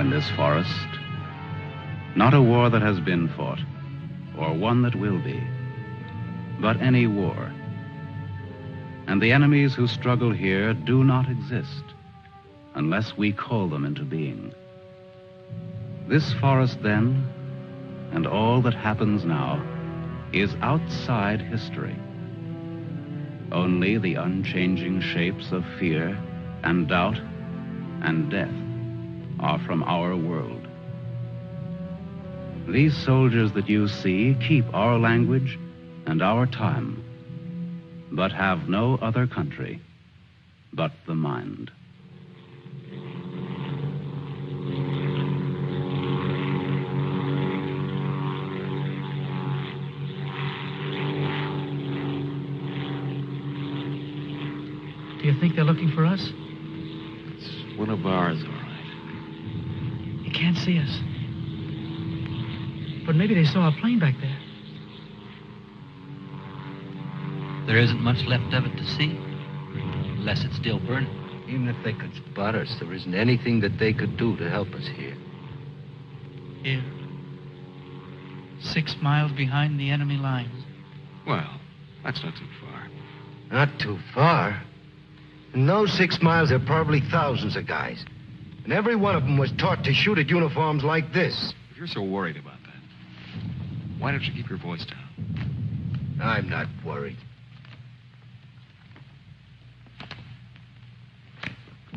This forest, not a war that has been fought or one that will be, but any war. And the enemies who struggle here do not exist unless we call them into being. This forest then, and all that happens now, is outside history. Only the unchanging shapes of fear and doubt and death are from our world. These soldiers that you see keep our language and our time, but have no other country but the mind. Do you think they're looking for us? It's one of ours, all right. You can't see us. But maybe they saw a plane back there. There isn't much left of it to see, unless it's still burning. Even if they could spot us, there isn't anything that they could do to help us here. Here. 6 miles behind the enemy lines. Well, that's not too far. Not too far. In those 6 miles, there are probably thousands of guys. And every one of them was taught to shoot at uniforms like this. If you're so worried about that, why don't you keep your voice down? I'm not worried.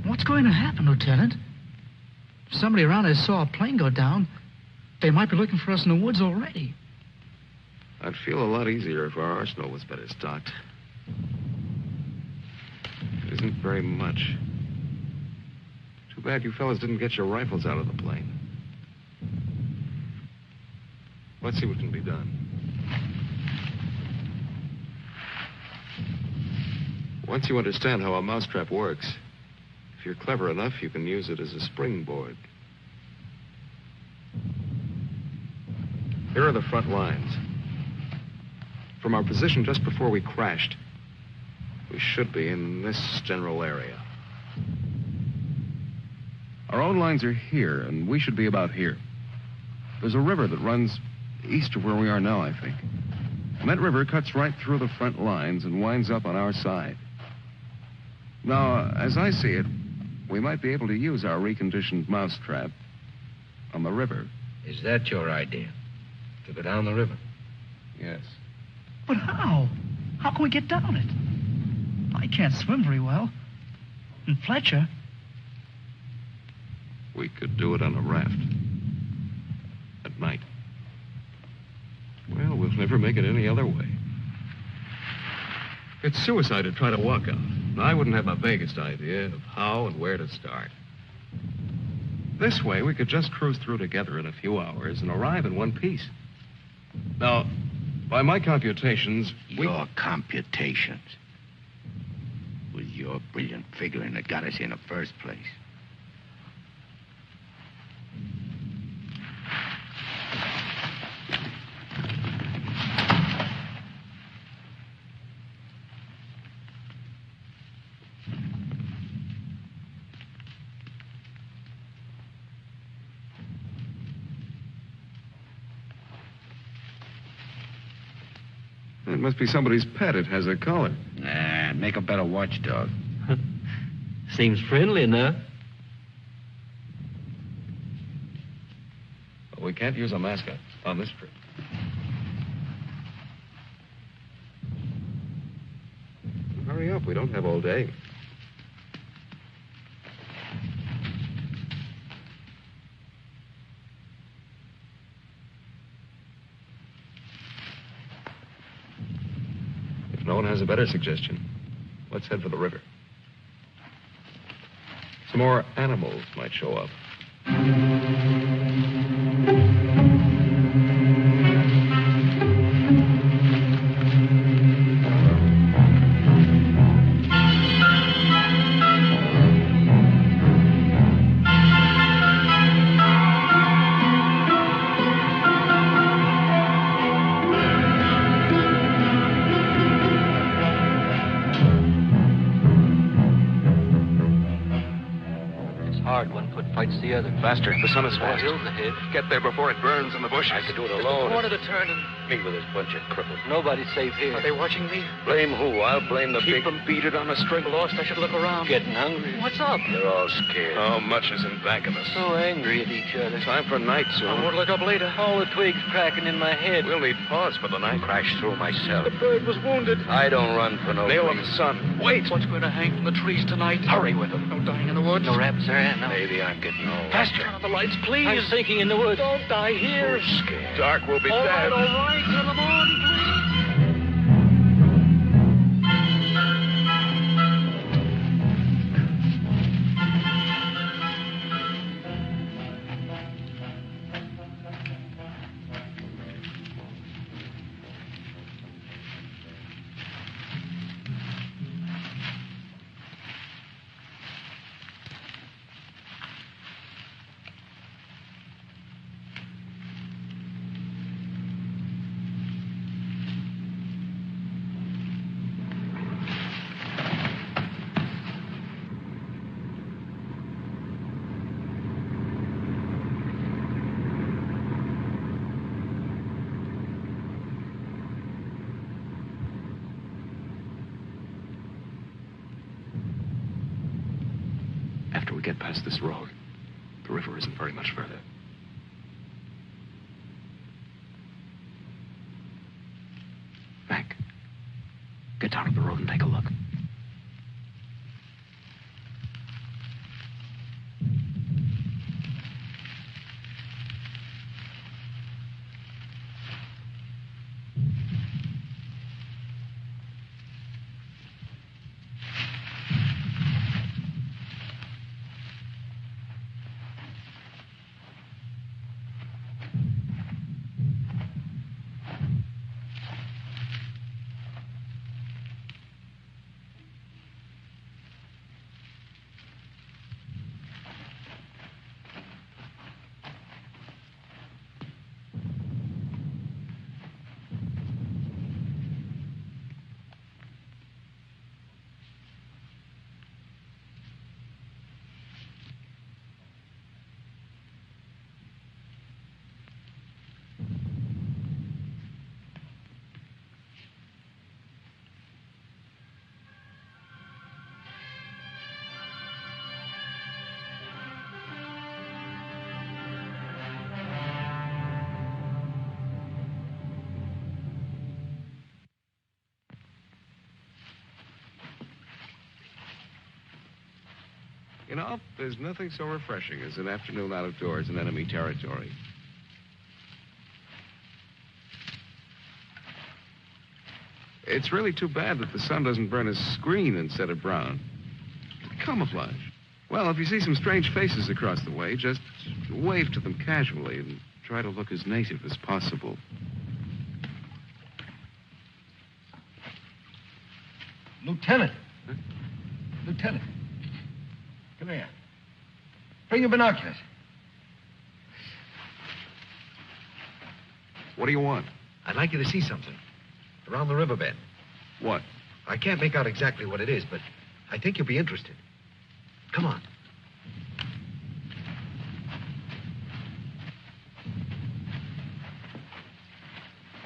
What's going to happen, Lieutenant? If somebody around us saw a plane go down, they might be looking for us in the woods already. I'd feel a lot easier if our arsenal was better stocked. It isn't very much. Too bad you fellas didn't get your rifles out of the plane. Let's see what can be done. Once you understand how a mousetrap works, if you're clever enough, you can use it as a springboard. Here are the front lines. From our position just before we crashed, we should be in this general area. Our own lines are here, and we should be about here. There's a river that runs east of where we are now, I think. And that river cuts right through the front lines and winds up on our side. Now, as I see it, we might be able to use our reconditioned mousetrap on the river. Is that your idea? To go down the river? Yes. But how? How can we get down it? I can't swim very well. And Fletcher... We could do it on a raft. At night. Well, we'll never make it any other way. It's suicide to try to walk out. I wouldn't have the vaguest idea of how and where to start. This way, we could just cruise through together in a few hours and arrive in one piece. Now, by my computations, Your computations? It was your brilliant figuring that got us here in the first place. It must be somebody's pet. It has a collar. Nah, make a better watchdog. Seems friendly enough. we can't use a mascot on this trip. up. We don't have all day. If no one has a better suggestion, let's head for the river. Some more animals might show up. Fights the other. Faster. The sun is fast. Hill's ahead. Get there before it burns in the bushes. I could do it alone. Corner to turn and... Me with this bunch of cripples. Nobody's safe here. Are they watching me? Blame who? I'll blame the Keep them beat it on a string. Lost, I should look around. Getting hungry. What's up? They're all scared. How much is in back of us? So angry at each other. Time for night soon. I won't look up later. All the twigs cracking in my head. We'll need pause for the night. Crashed through myself. The bird was wounded. I don't run for no Nail of reason. the sun. Wait. What's going to hang from the trees tonight? Hurry with them. No dying in the woods. No rabbits there, no. Maybe I'm getting old. Faster. Turn on the lights, please. I'm sinking in the woods. Don't die here. Scared. Dark will be All right, dead. all right. Till the morning, please. After we get past this road, the river isn't very much further. Hank, get down to the road and take a look. You know, there's nothing so refreshing as an afternoon out of doors in enemy territory. It's really too bad that the sun doesn't burn his screen instead of brown. Camouflage. Well, if you see some strange faces across the way, just wave to them casually and try to look as native as possible. Lieutenant. Huh? Lieutenant. Come here. Bring your binoculars. What do you want? I'd like you to see something. Around the riverbed. What? I can't make out exactly what it is, but I think you'll be interested. Come on.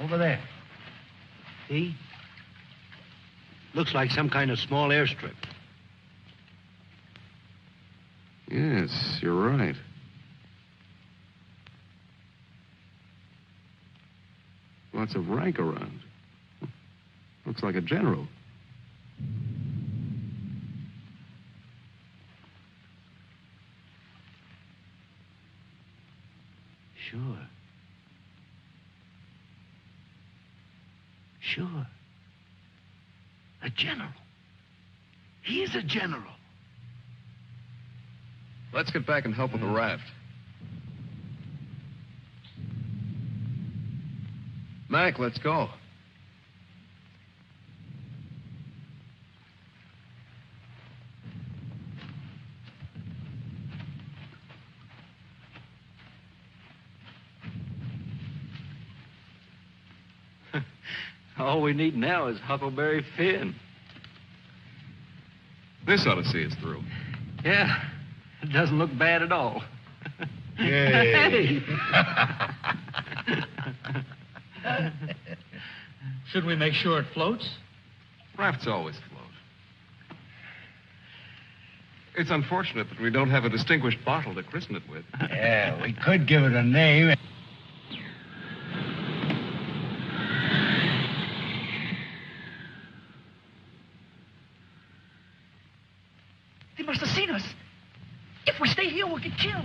Over there. See? Looks like some kind of small airstrip. Yes, you're right. Lots of rank around. Looks like a general. Sure. Sure. A general. He's a general. Let's get back and help with the raft. Mac, let's go. All we need now is Huckleberry Finn. This ought to see us through. Yeah, it doesn't look bad at all. Yay. Hey! Should we make sure it floats? Rafts always float. It's unfortunate that we don't have a distinguished bottle to christen it with. Yeah, we could give it a name. They must have seen us. If we stay here, we'll get killed.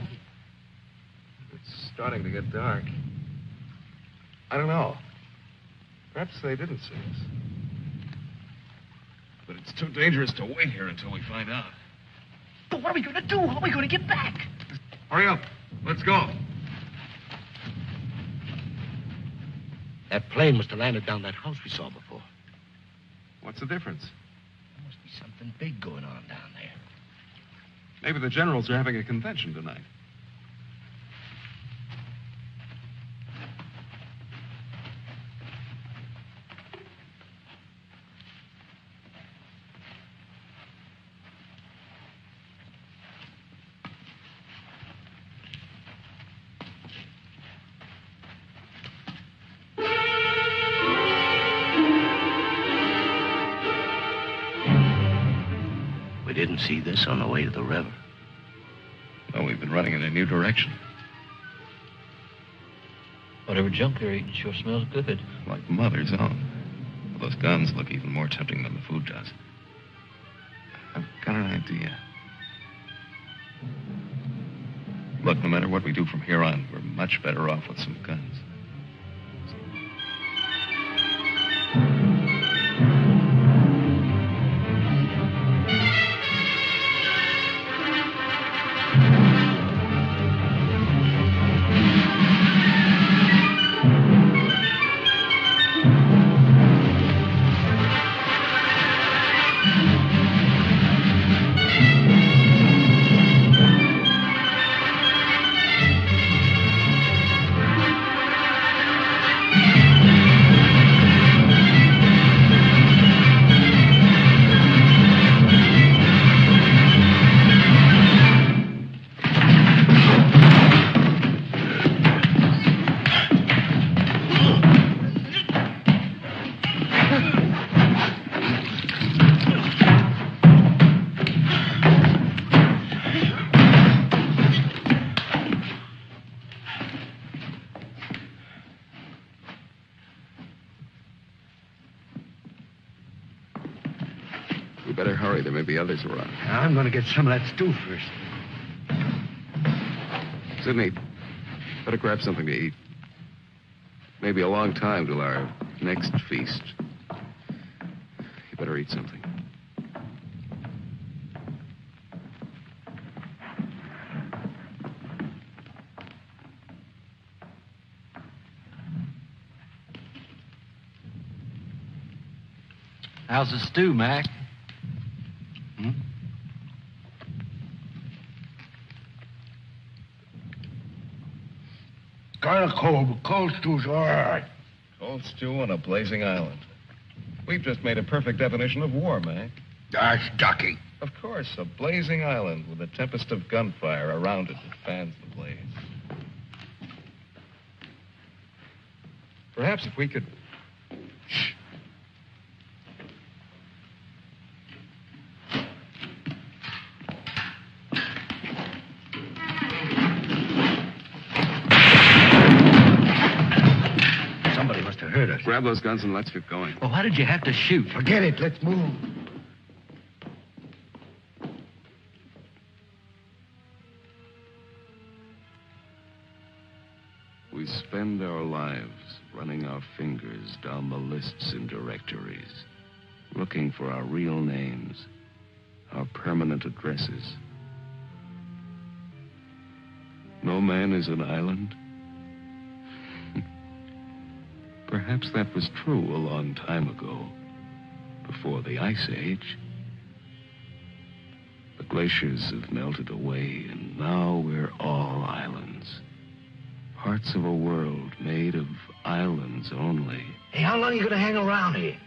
It's starting to get dark. I don't know. Perhaps they didn't see us. But it's too dangerous to wait here until we find out. But what are we going to do? How are we going to get back? Hurry up. Let's go. That plane must have landed down that house we saw before. What's the difference? There must be something big going on down there. Maybe the generals are having a convention tonight. We didn't see this on the way to the river. Well, we've been running in a new direction. Whatever junk they're eating sure smells good. Like Mother's own. Those guns look even more tempting than the food does. I've got an idea. Look, no matter what we do from here on, we're much better off with some guns. We better hurry. There may be others around. I'm going to get some of that stew first. Sidney, better grab something to eat. Maybe a long time till our next feast. You better eat something. How's the stew, Mac? Kind of cold, but cold stew's all right. Cold stew on a blazing island. We've just made a perfect definition of war, Mac. That's ducky. Of course, a blazing island with a tempest of gunfire around it that fans the blaze. Perhaps if we could... Shh. Somebody must have heard us. Grab those guns and let's get going. Well, why did you have to shoot? Forget it. Let's move. spend our lives running our fingers down the lists and directories, looking for our real names, our permanent addresses. No man is an island. Perhaps that was true a long time ago, before the Ice Age. The glaciers have melted away, and now we're all islands. Parts of a world made of islands only. Hey, how long are you going to hang around here?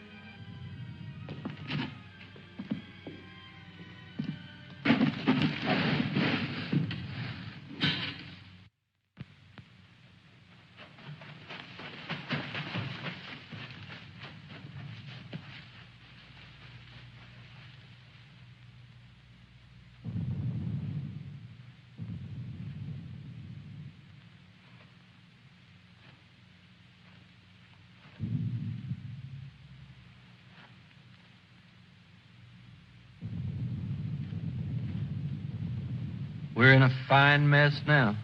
We're in a fine mess now.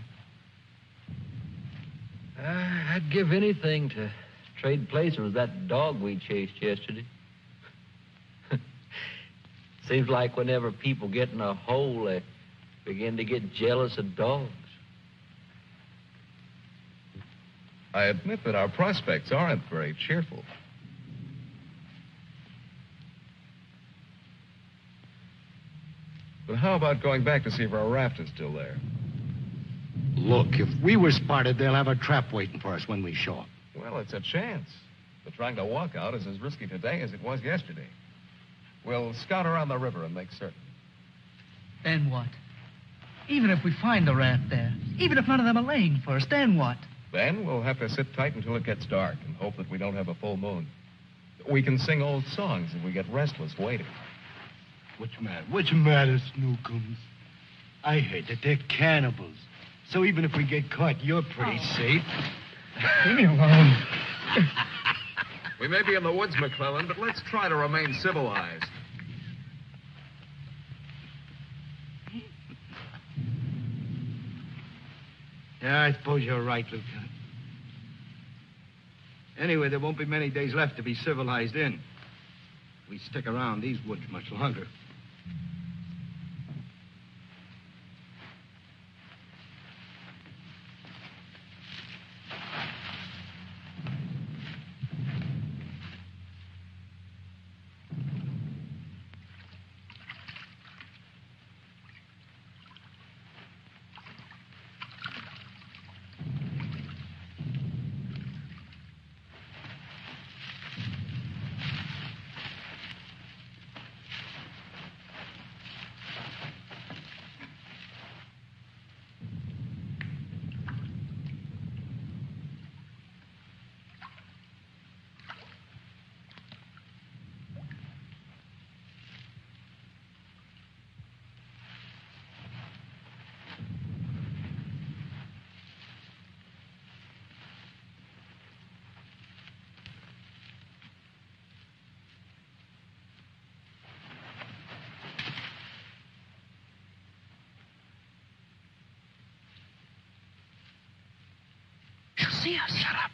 I'd give anything to trade places with that dog we chased yesterday. Seems like whenever people get in a hole, they begin to get jealous of dogs. I admit that our prospects aren't very cheerful. But how about going back to see if our raft is still there? Look, if we were spotted, they'll have a trap waiting for us when we show up. Well, it's a chance. But trying to walk out is as risky today as it was yesterday. We'll scout around the river and make certain. Then what? Even if we find the raft there, even if none of them are laying for us, then what? Then we'll have to sit tight until it gets dark and hope that we don't have a full moon. We can sing old songs if we get restless waiting. What's the matter, Snookums? I heard that they're cannibals. So even if we get caught, you're pretty safe. Leave me alone. We may be in the woods, McClellan, but let's try to remain civilized. Yeah, I suppose you're right, Lieutenant. Anyway, there won't be many days left to be civilized in. We stick around these woods much longer. See us. Shut up.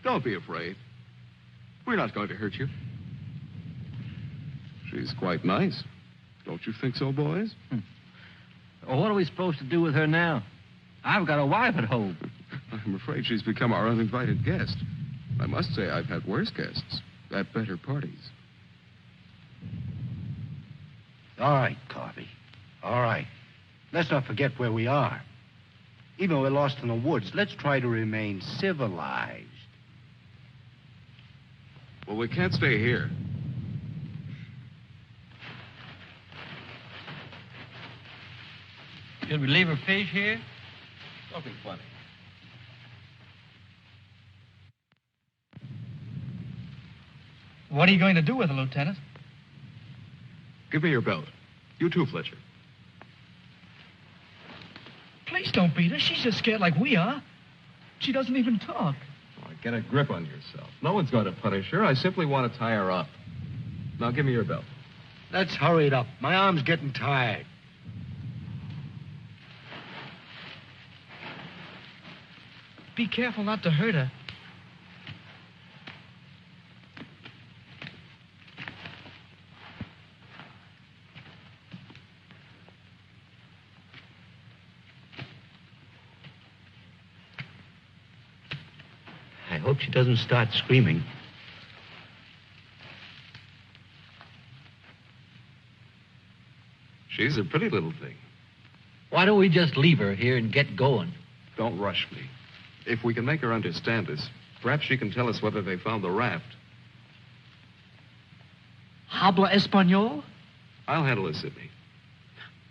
Don't be afraid. We're not going to hurt you. She's quite nice. Don't you think so, boys? Well, what are we supposed to do with her now? I've got a wife at home. I'm afraid she's become our uninvited guest. I must say I've had worse guests. at better parties. All right, Carvey. All right. Let's not forget where we are. Even though we're lost in the woods, let's try to remain civilized. Well, we can't stay here. Should we leave her fish here? Don't be funny. What are you going to do with her, Lieutenant? Give me your belt. You too, Fletcher. Please don't beat her. She's just scared like we are. She doesn't even talk. Oh, get a grip on yourself. No one's going to punish her. I simply want to tie her up. Now, give me your belt. Let's hurry it up. My arm's getting tired. Be careful not to hurt her. I hope she doesn't start screaming. She's a pretty little thing. Why don't we just leave her here and get going? Don't rush me. If we can make her understand us, perhaps she can tell us whether they found the raft. Habla Espanol? I'll handle it, Sidney.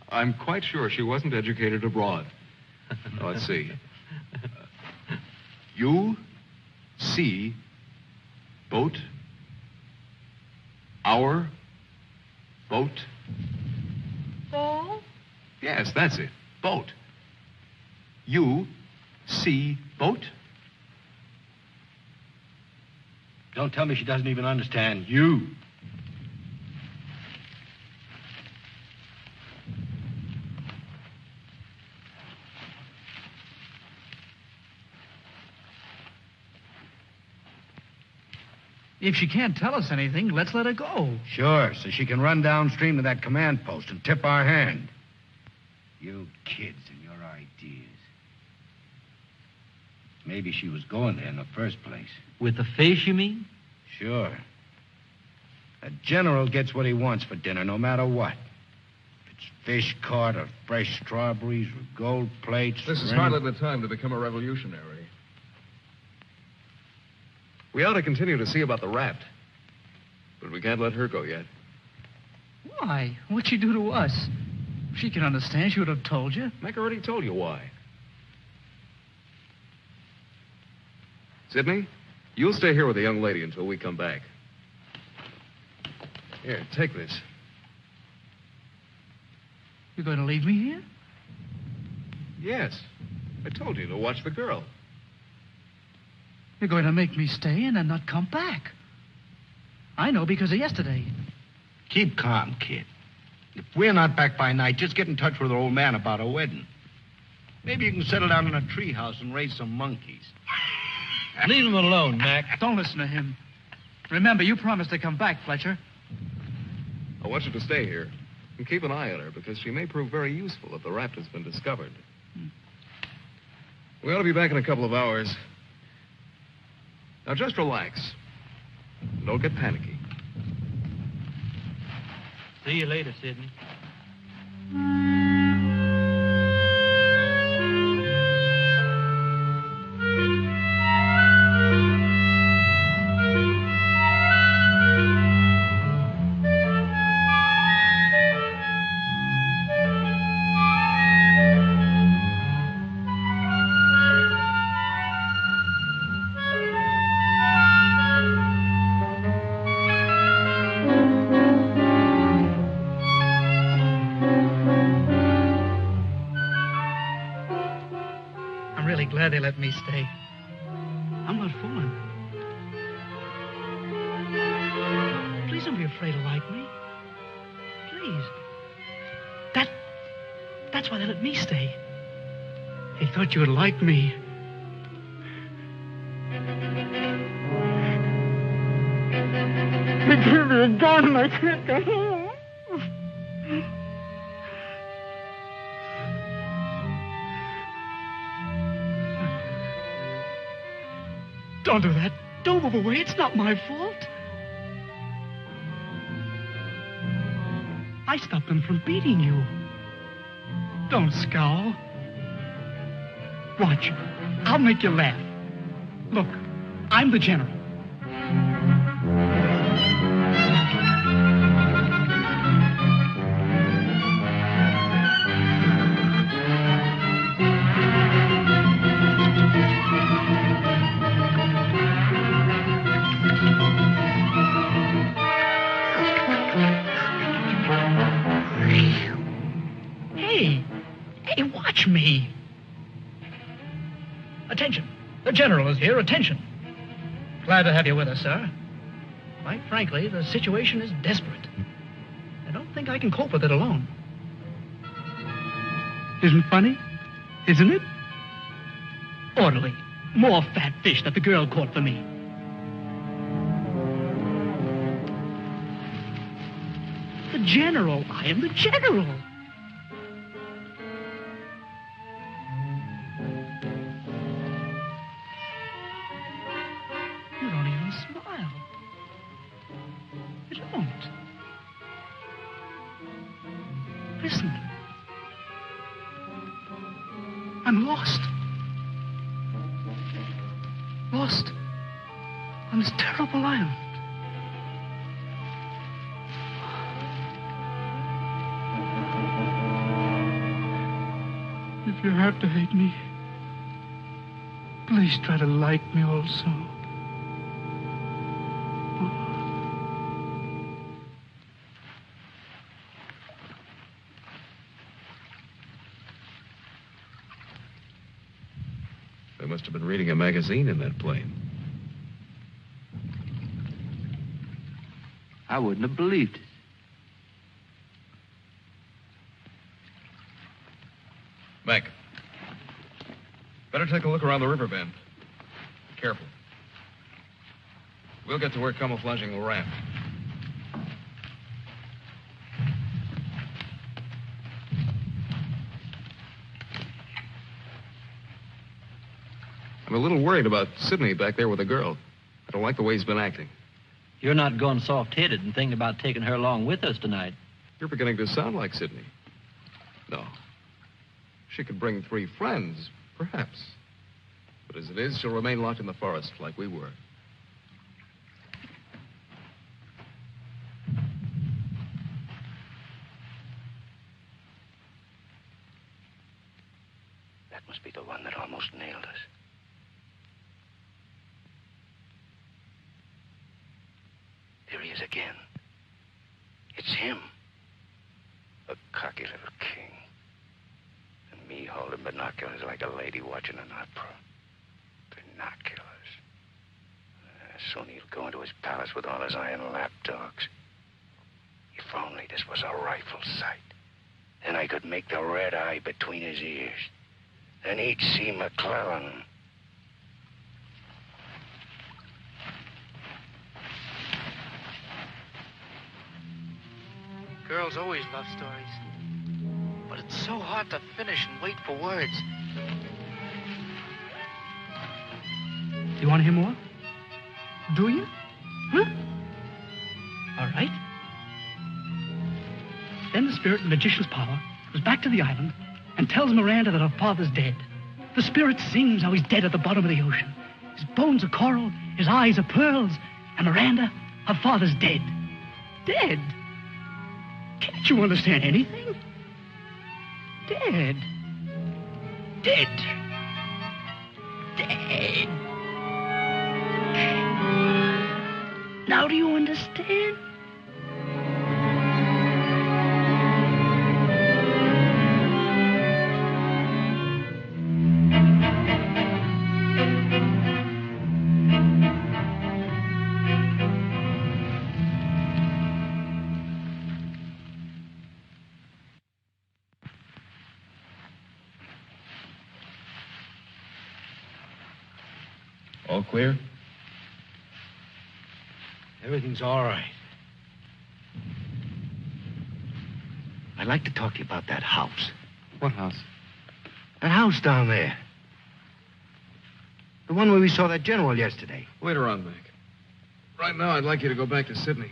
I'm quite sure she wasn't educated abroad. Now, let's see. You see boat, our boat. Boat? Yes, that's it. Boat. You see boat? Don't tell me she doesn't even understand you. If she can't tell us anything, let's let her go. Sure, so she can run downstream to that command post and tip our hand. You kids and your ideas. Maybe she was going there in the first place. With the fish, you mean? Sure. A general gets what he wants for dinner, no matter what. If it's fish caught or fresh strawberries or gold plates. This is or hardly the time to become a revolutionary. We ought to continue to see about the raft. But we can't let her go yet. Why? What'd she do to us? If she can understand, she would have told you. Mac already told you why. Sidney, you'll stay here with the young lady until we come back. Here, take this. You're going to leave me here? Yes. I told you to watch the girl. You're going to make me stay and then not come back. I know because of yesterday. Keep calm, kid. If we're not back by night, just get in touch with our old man about our wedding. Maybe you can settle down in a treehouse and raise some monkeys. Leave him alone, Mac. Don't listen to him. Remember, you promised to come back, Fletcher. I want you to stay here and keep an eye on her because she may prove very useful if the raft has been discovered. We ought to be back in a couple of hours. Now, just relax. Don't get panicky. See you later, Sidney. Glad they let me stay. I'm not fooling. Please don't be afraid to like me. Please. That's why they let me stay. They thought you would like me. They give me a gun and I can't go home. Don't do that. Don't move away. It's not my fault. I stopped them from beating you. Don't scowl. Watch. I'll make you laugh. Look, I'm the general. Hey, watch me. Attention. The general is here. Attention. Glad to have you with us, sir. Quite frankly, the situation is desperate. I don't think I can cope with it alone. Isn't funny? Isn't it? Orderly. More fat fish that the girl caught for me. The general. I am the general. You don't even smile. You don't. Listen. I'm lost. Lost on this terrible island. If you have to hate me, please try to like me also. They must have been reading a magazine in that plane. I wouldn't have believed it. Mac, better take a look around the river bend. Be careful. We'll get to where camouflaging will raft. I'm a little worried about Sidney back there with the girl. I don't like the way he's been acting. You're not going soft-headed and thinking about taking her along with us tonight. You're beginning to sound like Sidney. No. She could bring 3 friends, perhaps. But as it is, she'll remain locked in the forest like we were. That must be the one that almost nailed us. There he is again. It's him. A cocky little king. And me holding binoculars like a lady watching an opera. Binoculars. Soon he'll go into his palace with all his iron lapdogs. If only this was a rifle sight. Then I could make the red eye between his ears. Then he'd see McClellan. Girls always love stories. But it's so hard to finish and wait for words. Do you want to hear more? Do you? Huh? All right. Then the spirit in the magician's power goes back to the island and tells Miranda that her father's dead. The spirit sings how he's dead at the bottom of the ocean. His bones are coral, his eyes are pearls, and Miranda, her father's dead. Dead? Can't you understand anything? Dead. Dead. Dead. Now do you understand? All clear? Everything's all right. I'd like to talk to you about that house. What house? That house down there. The one where we saw that general yesterday. Later on, Mac. Right now, I'd like you to go back to Sydney.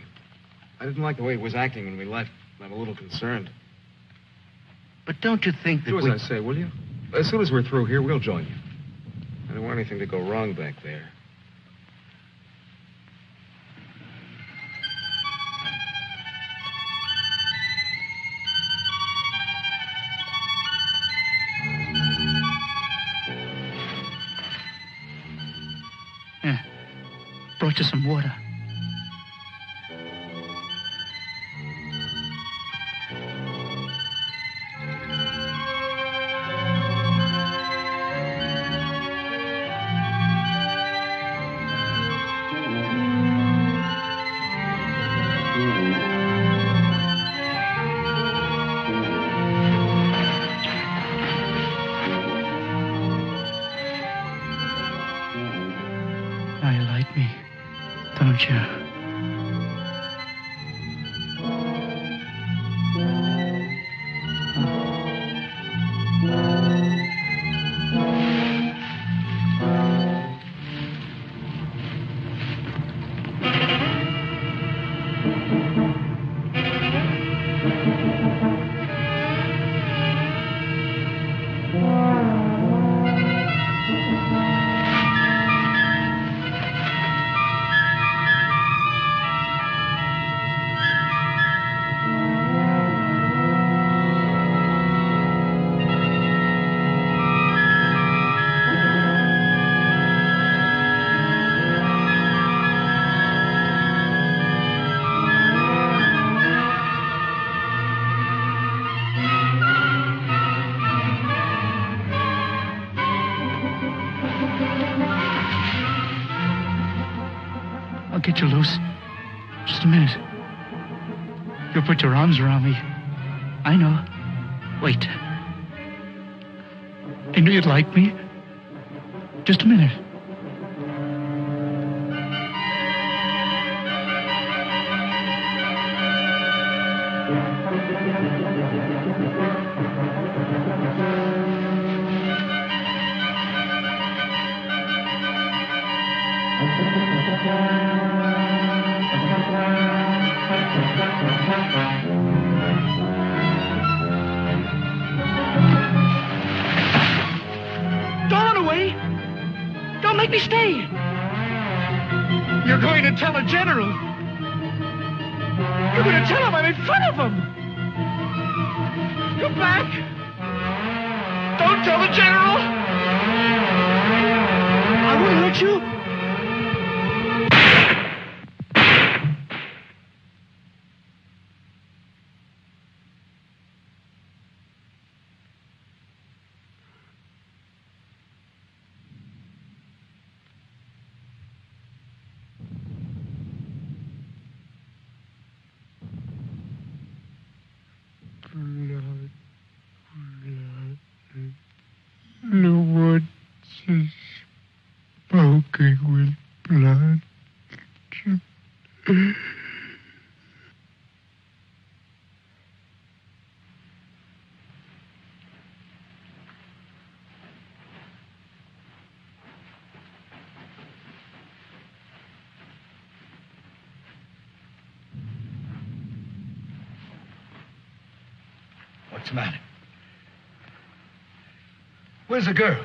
I didn't like the way he was acting when we left. I'm a little concerned. But don't you think that Do as I say, will you? As soon as we're through here, we'll join you. I don't want anything to go wrong back there. Yeah. Brought you some water. Now you like me, don't you? I'll get you loose. Just a minute. You'll put your arms around me. I know. Wait. I knew you'd like me. Just a minute. Don't away! Don't make me stay! You're going to tell the general! You're going to tell him I'm in front of him! Come back! Don't tell the general! I won't hurt you! The woods is smoking with blood. What's the matter? Where's the girl?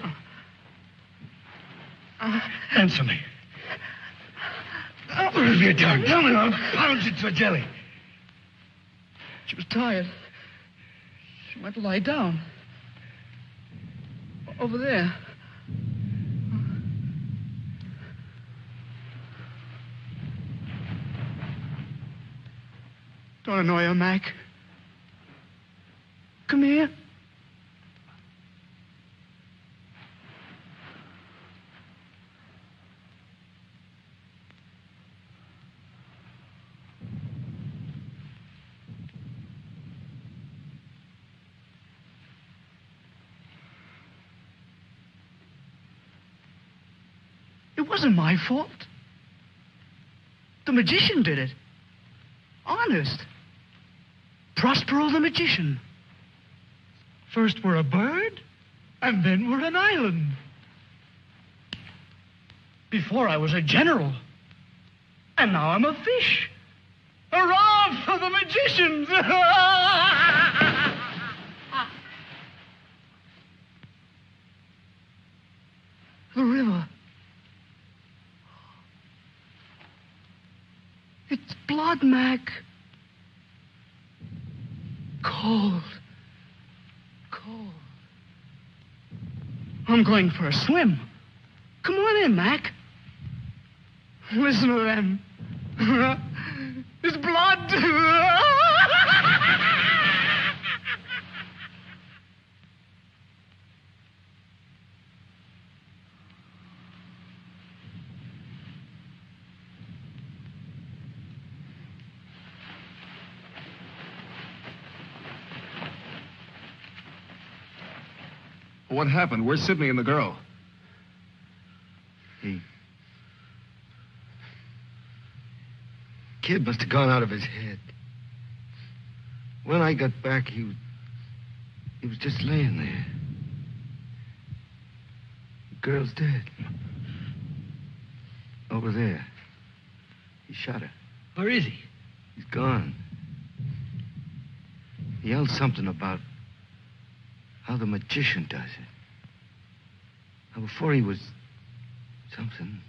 Answer me. What have you done? Tell me, I'll pound you to a jelly. She was tired. She went to lie down. Over there. Don't annoy her, Mac. Come here. It wasn't my fault. The magician did it. Honest. Prospero the magician. First we're a bird, and then we're an island. Before I was a general, and now I'm a fish. Hurrah! off for the magicians! The river. It's blood, Mac. Cold. Cold. I'm going for a swim. Come on in, Mac. Listen to them. It's blood. What happened? Where's Sidney and the girl? Kid must have gone out of his head. When I got back, he was just laying there. The girl's dead. Over there. He shot her. Where is he? He's gone. He yelled something about how the magician does it. Now, before he was something,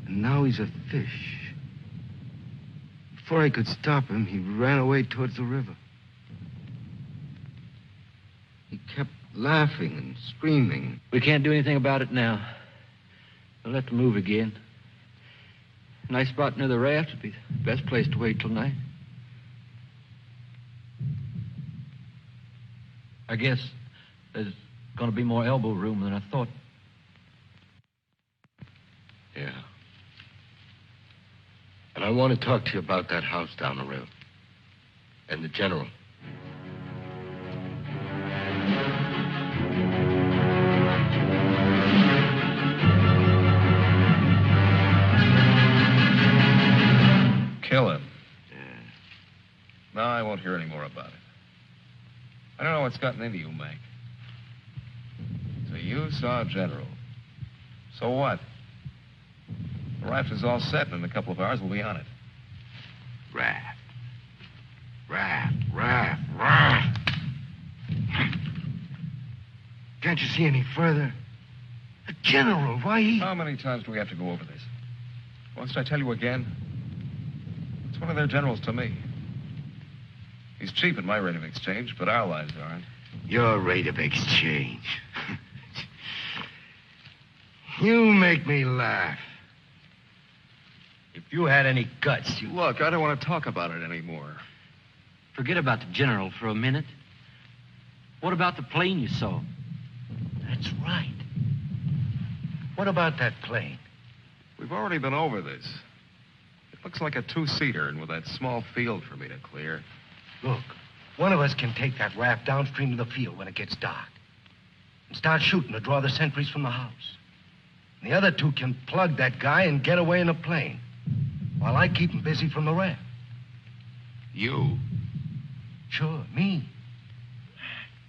and now he's a fish. Before I could stop him, he ran away towards the river. He kept laughing and screaming. We can't do anything about it now. We'll have to move again. A nice spot near the raft would be the best place to wait till night. I guess there's going to be more elbow room than I thought. Yeah. And I want to talk to you about that house down the road. And the general. Kill him. Yeah. No, I won't hear any more about it. I don't know what's gotten into you, Mac. So you saw General. So what? The raft is all set, and in a couple of hours we'll be on it. Raft. Can't you see any further? The general, why he... How many times do we have to go over this? Must I tell you again? It's one of their generals to me. He's cheap at my rate of exchange, but our lives aren't. Your rate of exchange. You make me laugh. If you had any guts, you... Look, I don't want to talk about it anymore. Forget about the general for a minute. What about the plane you saw? That's right. What about that plane? We've already been over this. It looks like a two-seater, and with that small field for me to clear. Look, one of us can take that raft downstream to the field when it gets dark and start shooting to draw the sentries from the house. And the other two can plug that guy and get away in a plane while I keep him busy from the raft. You? Sure, me.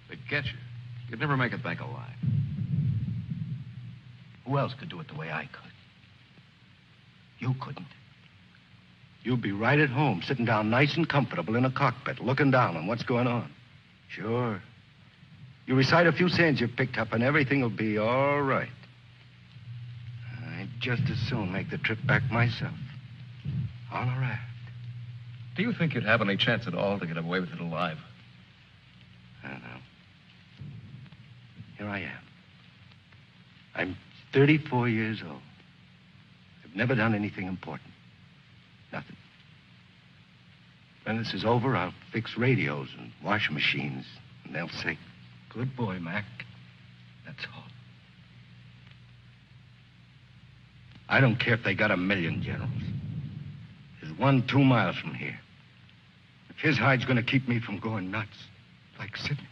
They'd get you. You'd never make it back alive. Who else could do it the way I could? You couldn't. You'd be right at home, sitting down nice and comfortable in a cockpit, looking down on what's going on. Sure. You recite a few sayings you've picked up, and everything will be all right. I'd just as soon make the trip back myself. On a raft. Do you think you'd have any chance at all to get away with it alive? I don't know. Here I am. I'm 34 years old. I've never done anything important. Nothing. When this is over, I'll fix radios and washing machines, and they'll say, "Good boy, Mac." That's all. I don't care if they got 1,000,000 generals. There's one 2 miles from here. If his hide's going to keep me from going nuts, like Sidney,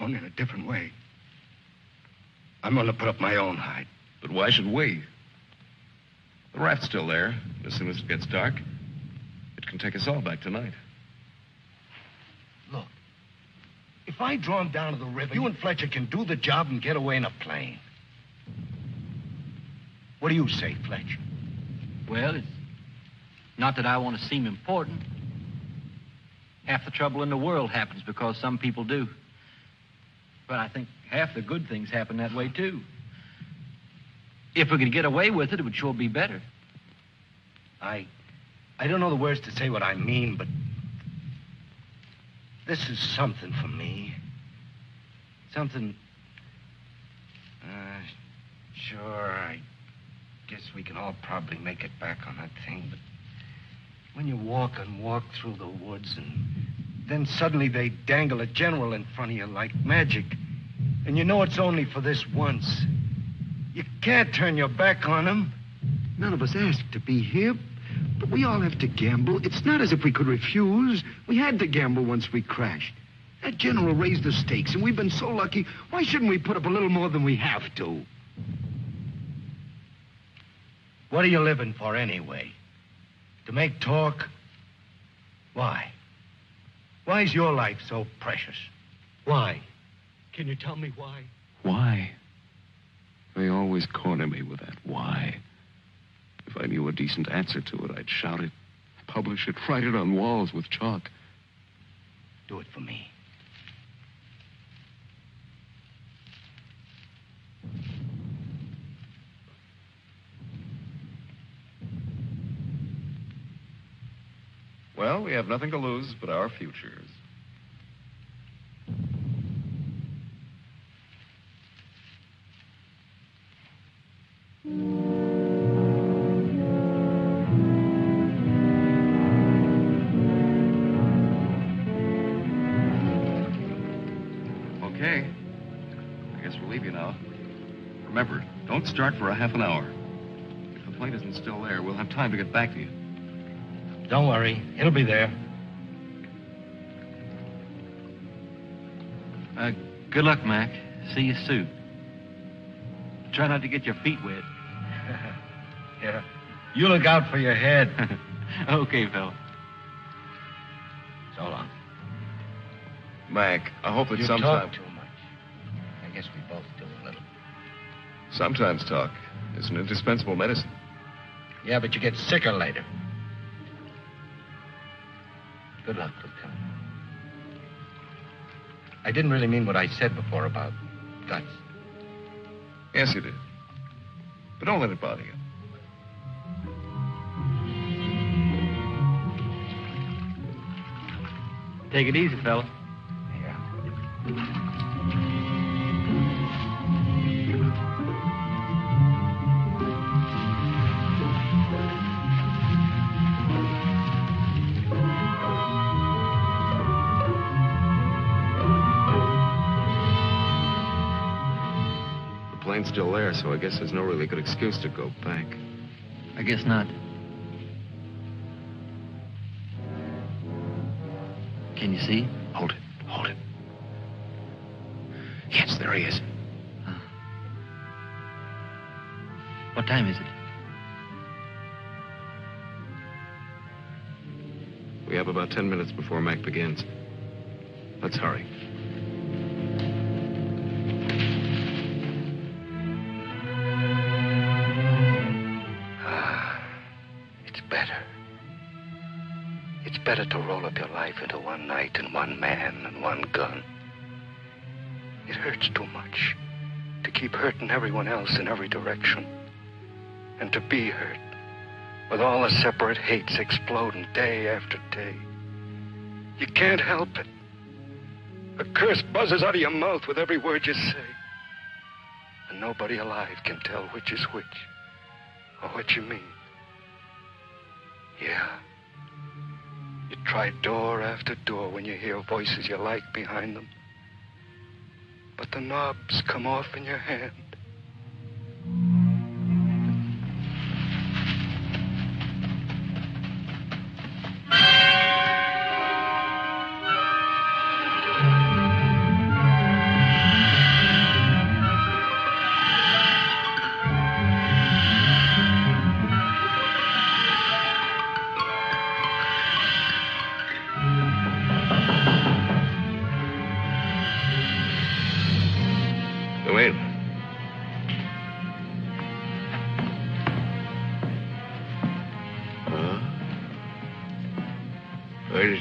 only in a different way, I'm going to put up my own hide. But why should we? The raft's still there. As soon as it gets dark, it can take us all back tonight. Look, if I draw him down to the river, you and Fletcher can do the job and get away in a plane. What do you say, Fletcher? Well, it's Not that I want to seem important. Half the trouble in the world happens because some people do. But I think half the good things happen that way, too. If we could get away with it, it would sure be better. I don't know the words to say what I mean, but this is something for me. Something... Sure, I guess we can all probably make it back on that thing, but when you walk and walk through the woods and then suddenly they dangle a general in front of you like magic, and you know it's only for this once, you can't turn your back on him. None of us asked to be here, but we all have to gamble. It's not as if we could refuse. We had to gamble once we crashed. That general raised the stakes, and we've been so lucky. Why shouldn't we put up a little more than we have to? What are you living for anyway? To make talk? Why? Why is your life so precious? Why? Can you tell me why? Why? They always corner me with that why. If I knew a decent answer to it, I'd shout it, publish it, write it on walls with chalk. Do it for me. Well, we have nothing to lose but our futures. Okay. I guess we'll leave you now. Remember, don't start for a half an hour. If the plane isn't still there, we'll have time to get back to you. Don't worry. It'll be there. Good luck, Mac. See you soon. Try not to get your feet wet. Yeah. You look out for your head. Okay, fella. So long. Mac, I hope that You sometime... talk too much. I guess we both do a little. Sometimes talk is an indispensable medicine. Yeah, but you get sicker later. Good luck, Lieutenant. I didn't really mean what I said before about guts. Yes, you did. But don't let it bother you. Take it easy, fella. Yeah. The plane's still there, so I guess there's no really good excuse to go back. I guess not. Can you see? Hold it. Hold it. Yes, there he is. What time is it? We have about 10 minutes before Mac begins. Let's hurry. It's better. It's better to roll up your life into one night and one man and one gun. It hurts too much to keep hurting everyone else in every direction. And to be hurt with all the separate hates exploding day after day. You can't help it. A curse buzzes out of your mouth with every word you say. And nobody alive can tell which is which or what you mean. Yeah. You try door after door when you hear voices you like behind them. But the knobs come off in your hand.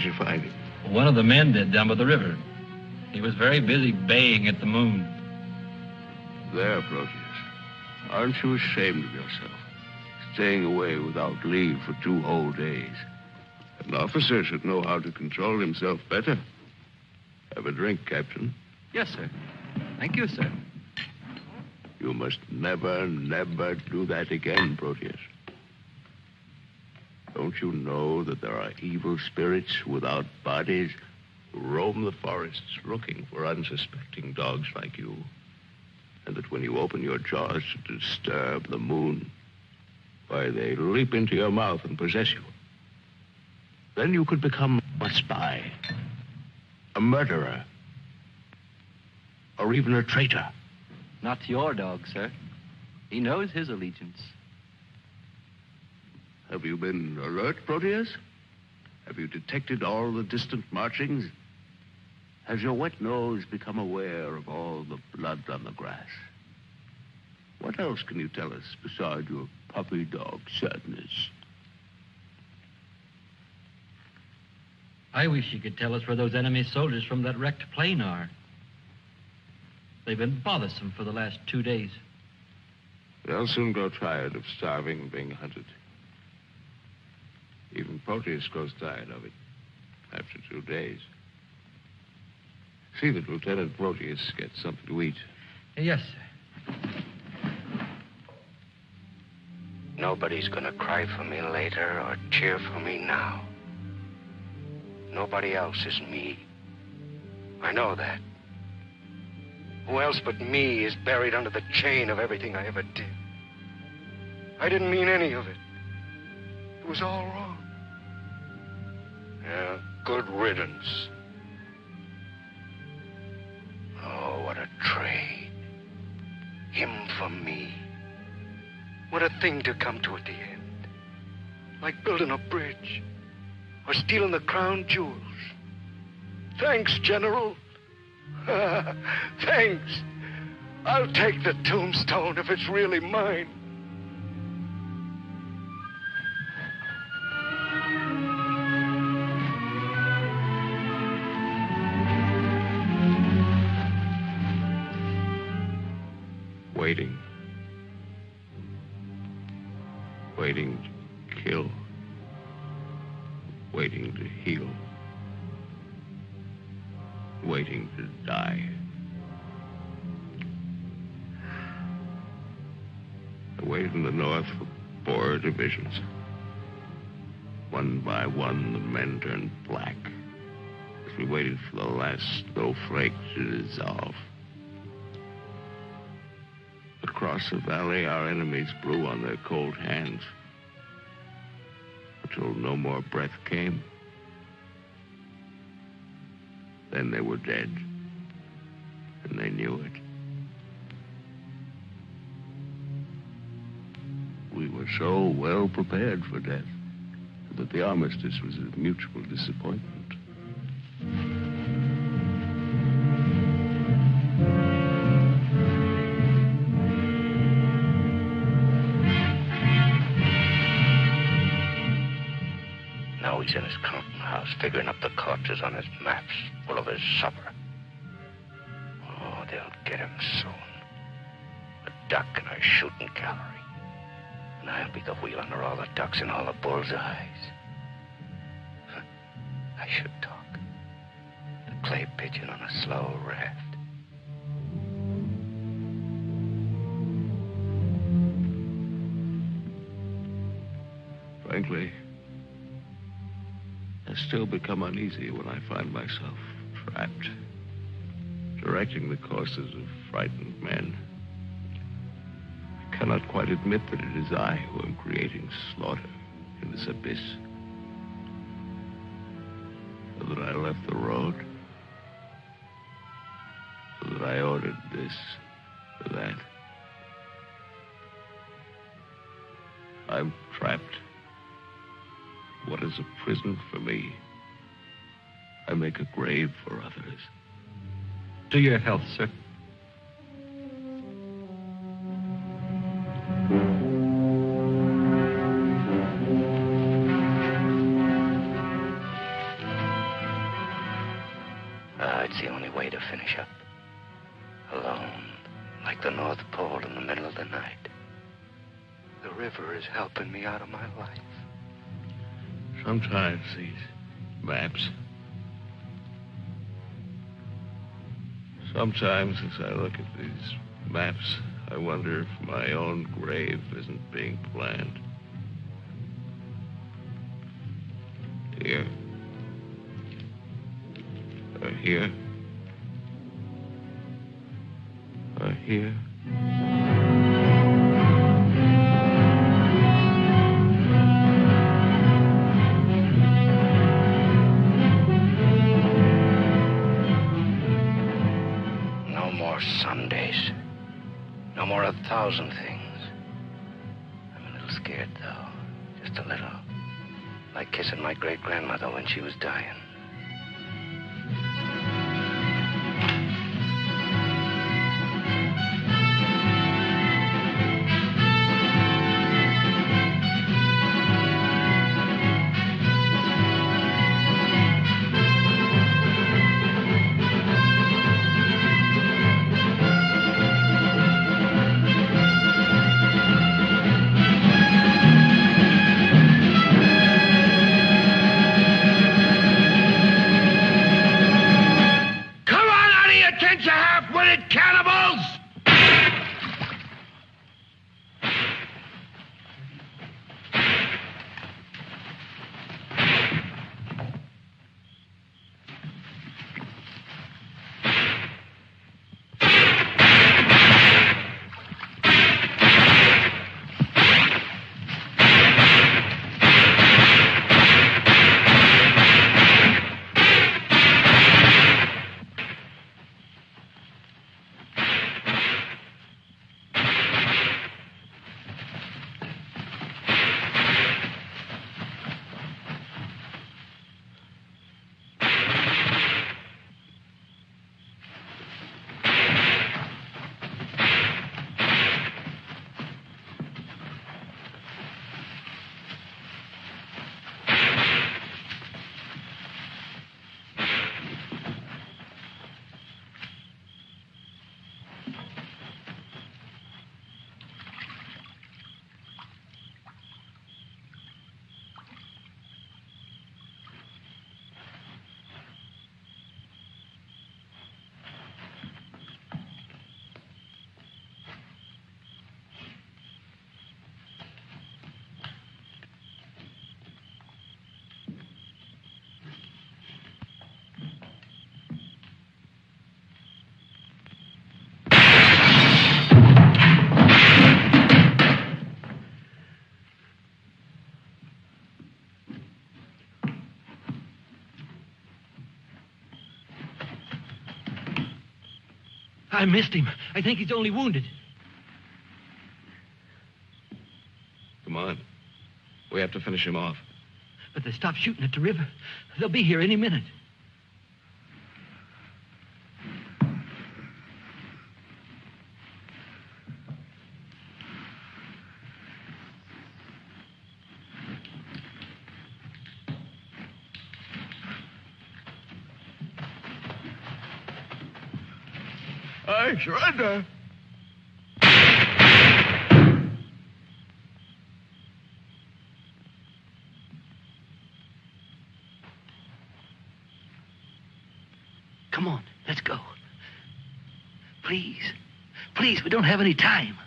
did you find him? One of the men did down by the river. He was very busy baying at the moon. There, Proteus. Aren't you ashamed of yourself? Staying away without leave for 2 whole days. An officer should know how to control himself better. Have a drink, Captain. Yes, sir. Thank you, sir. You must never, never do that again, Proteus. Don't you know that there are evil spirits without bodies who roam the forests looking for unsuspecting dogs like you? And that when you open your jaws to disturb the moon, why, they leap into your mouth and possess you. Then you could become a spy, a murderer, or even a traitor. Not to your dog, sir. He knows his allegiance. Have you been alert, Proteus? Have you detected all the distant marchings? Has your wet nose become aware of all the blood on the grass? What else can you tell us besides your puppy dog sadness? I wish you could tell us where those enemy soldiers from that wrecked plane are. They've been bothersome for the last 2 days. They'll soon grow tired of starving and being hunted. Even Proteus grows tired of it after 2 days. See that Lieutenant Proteus gets something to eat. Yes, sir. Nobody's gonna cry for me later or cheer for me now. Nobody else is me. I know that. Who else but me is buried under the chain of everything I ever did? I didn't mean any of it. It was all wrong. Yeah, good riddance. Oh, what a trade. Him for me. What a thing to come to at the end. Like building a bridge. Or stealing the crown jewels. Thanks, General. Thanks. I'll take the tombstone if it's really mine. Waiting. Waiting to kill. Waiting to heal. Waiting to die. I waited in the north for 4 divisions. One by one, the men turned black as we waited for the last snowflake to dissolve. Across the valley, our enemies blew on their cold hands until no more breath came. Then they were dead, and they knew it. We were so well prepared for death that the armistice was a mutual disappointment. Now he's in his counting house, figuring up the corpses on his maps, full of his supper. Oh, they'll get him soon. A duck in our shooting gallery. And I'll be the wheel under all the ducks and all the bull's eyes. I should talk. The clay pigeon on a slow raft. Frankly, I still become uneasy when I find myself trapped, directing the courses of frightened men. I cannot quite admit that it is I who am creating slaughter in this abyss. So that I left the road. So that I ordered this or that. I'm trapped. What is a prison for me? I make a grave for others. To your health, sir. It's the only way to finish up. Alone, like the North Pole in the middle of the night. The river is helping me out of my life. Sometimes these maps. Sometimes as I look at these maps, I wonder if my own grave isn't being planned. Here. Here. Here. No more Sundays. No more 1,000 things. I'm a little scared, though. Just a little. Like kissing my great-grandmother when she was dying. I missed him. I think he's only wounded. Come on. We have to finish him off. But they stopped shooting at the river. They'll be here any minute. I surrender. Come on, let's go. Please. Please, we don't have any time.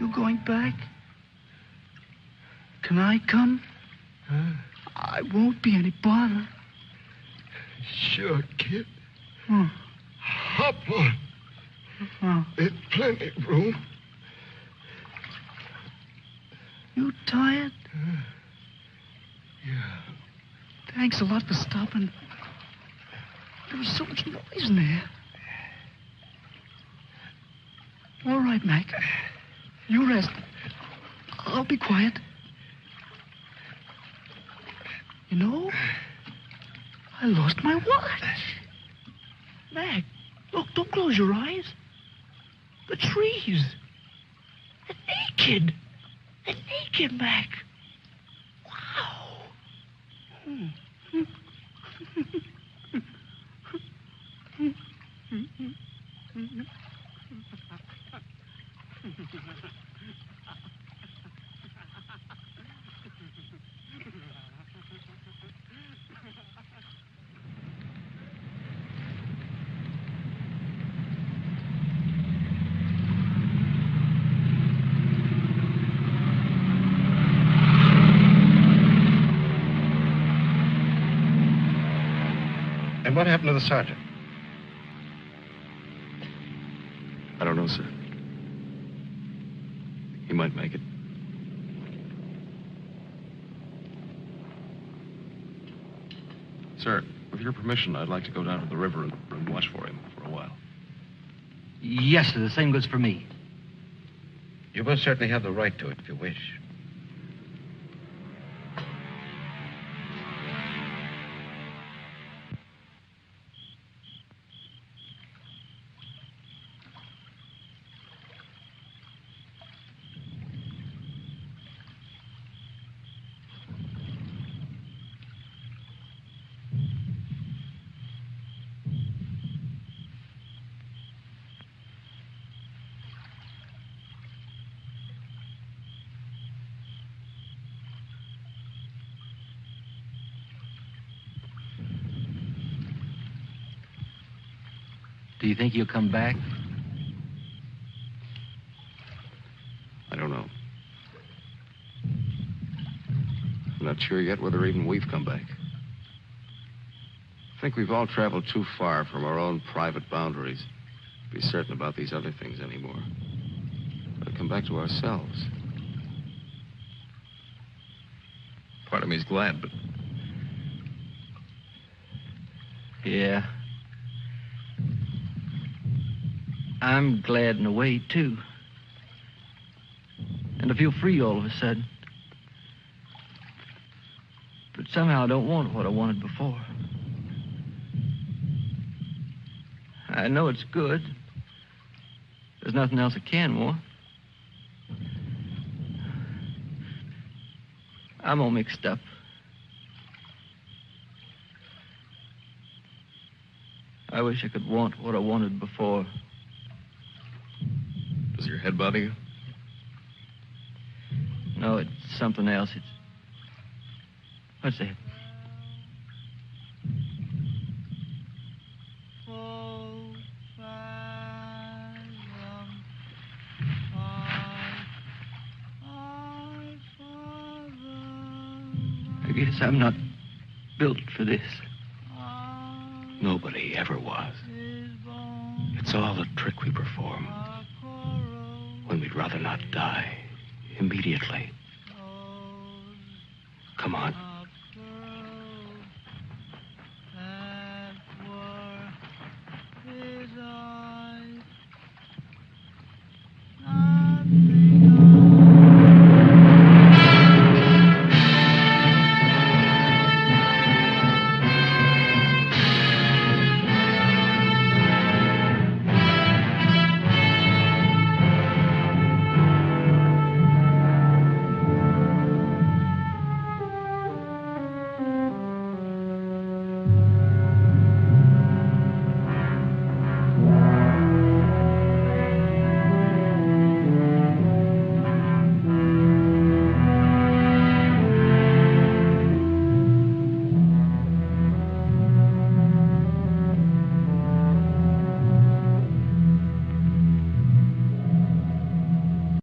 You going back? Can I come? Huh? I won't be any bother. Sure, kid. Oh. Hop on. Oh. There's plenty of room. You tired? Yeah. Thanks a lot for stopping. There was so much noise in there. All right, Mac. You rest. I'll be quiet. You know, I lost my watch. Mac, look, don't close your eyes. The trees. They're naked. They're naked, Mac. Wow. And what happened to the sergeant? I don't know, sir. He might make it. Sir, with your permission, I'd like to go down to the river and watch for him for a while. Yes, sir. The same goes for me. You most certainly have the right to it if you wish. Do you think he'll come back? I don't know. I'm not sure yet whether even we've come back. I think we've all traveled too far from our own private boundaries to be certain about these other things anymore. We'll come back to ourselves. Part of me's glad, but... Yeah. I'm glad in a way, too. And I feel free all of a sudden. But somehow I don't want what I wanted before. I know it's good. There's nothing else I can want. I'm all mixed up. I wish I could want what I wanted before. Does your head bother you? No, it's something else. It's... What's that? I guess I'm not built for this. Nobody ever was. It's all a trick we perform when we'd rather not die immediately. Come on.